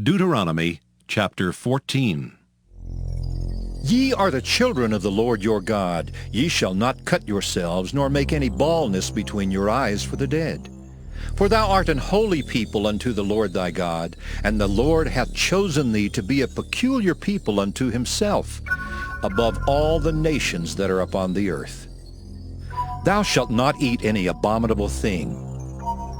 Deuteronomy chapter 14. Ye are the children of the Lord your God. Ye shall not cut yourselves, nor make any baldness between your eyes for the dead. For thou art an holy people unto the Lord thy God, and the Lord hath chosen thee to be a peculiar people unto himself, above all the nations that are upon the earth. Thou shalt not eat any abominable thing.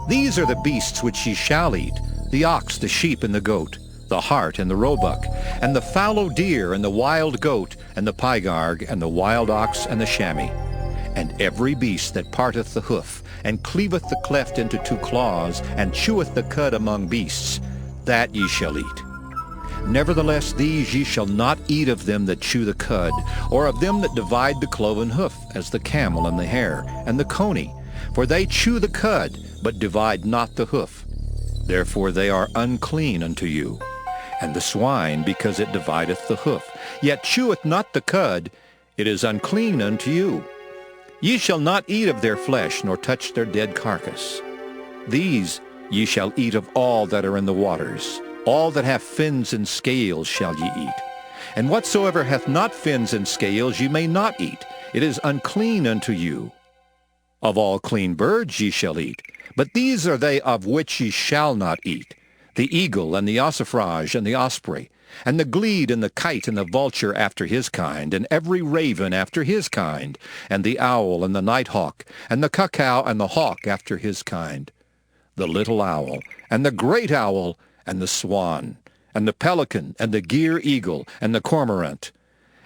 These are the beasts which ye shall eat, the ox, the sheep, and the goat, the hart, and the roebuck, and the fallow deer, and the wild goat, and the pygarg, and the wild ox, and the chamois, and every beast that parteth the hoof, and cleaveth the cleft into two claws, and cheweth the cud among beasts, that ye shall eat. Nevertheless these ye shall not eat of them that chew the cud, or of them that divide the cloven hoof, as the camel, and the hare, and the coney, for they chew the cud, but divide not the hoof. Therefore they are unclean unto you. And the swine, because it divideth the hoof, yet cheweth not the cud, it is unclean unto you. Ye shall not eat of their flesh, nor touch their dead carcass. These ye shall eat of all that are in the waters. All that have fins and scales shall ye eat. And whatsoever hath not fins and scales ye may not eat. It is unclean unto you. Of all clean birds ye shall eat, but these are they of which ye shall not eat: the eagle, and the ossifrage, and the osprey, and the glede, and the kite, and the vulture after his kind, and every raven after his kind, and the owl, and the nighthawk, and the cuckoo, and the hawk after his kind, the little owl, and the great owl, and the swan, and the pelican, and the gyre eagle, and the cormorant,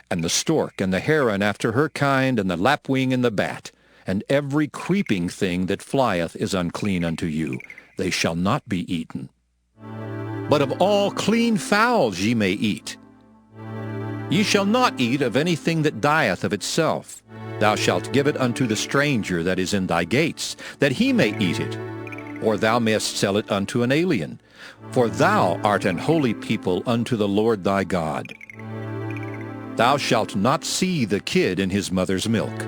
and the stork, and the heron after her kind, and the lapwing, and the bat, and every creeping thing that flieth is unclean unto you. They shall not be eaten. But of all clean fowls ye may eat. Ye shall not eat of anything that dieth of itself. Thou shalt give it unto the stranger that is in thy gates, that he may eat it. Or thou mayest sell it unto an alien. For thou art an holy people unto the Lord thy God. Thou shalt not see the kid in his mother's milk.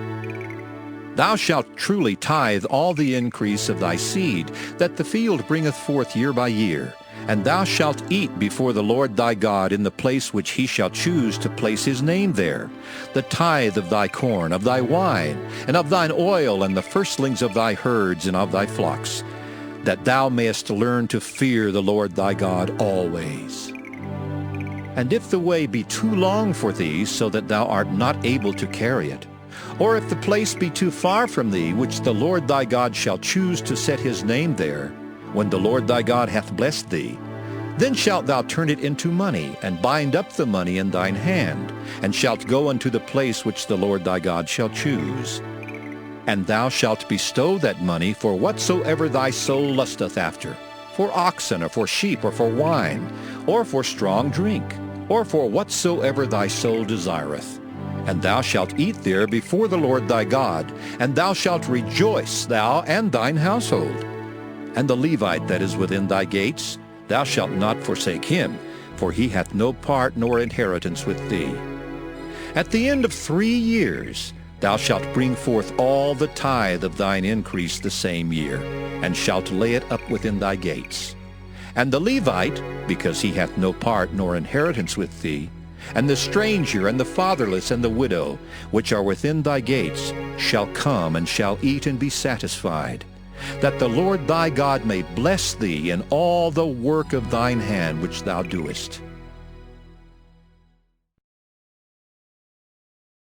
Thou shalt truly tithe all the increase of thy seed, that the field bringeth forth year by year. And thou shalt eat before the Lord thy God in the place which he shall choose to place his name there, the tithe of thy corn, of thy wine, and of thine oil, and the firstlings of thy herds and of thy flocks, that thou mayest learn to fear the Lord thy God always. And if the way be too long for thee, so that thou art not able to carry it, or if the place be too far from thee, which the Lord thy God shall choose to set his name there, when the Lord thy God hath blessed thee, then shalt thou turn it into money, and bind up the money in thine hand, and shalt go unto the place which the Lord thy God shall choose. And thou shalt bestow that money for whatsoever thy soul lusteth after, for oxen, or for sheep, or for wine, or for strong drink, or for whatsoever thy soul desireth. And thou shalt eat there before the Lord thy God, and thou shalt rejoice, thou and thine household. And the Levite that is within thy gates, thou shalt not forsake him, for he hath no part nor inheritance with thee. At the end of 3 years thou shalt bring forth all the tithe of thine increase the same year, and shalt lay it up within thy gates. And the Levite, because he hath no part nor inheritance with thee, and the stranger, and the fatherless, and the widow, which are within thy gates, shall come and shall eat and be satisfied, that the Lord thy God may bless thee in all the work of thine hand which thou doest.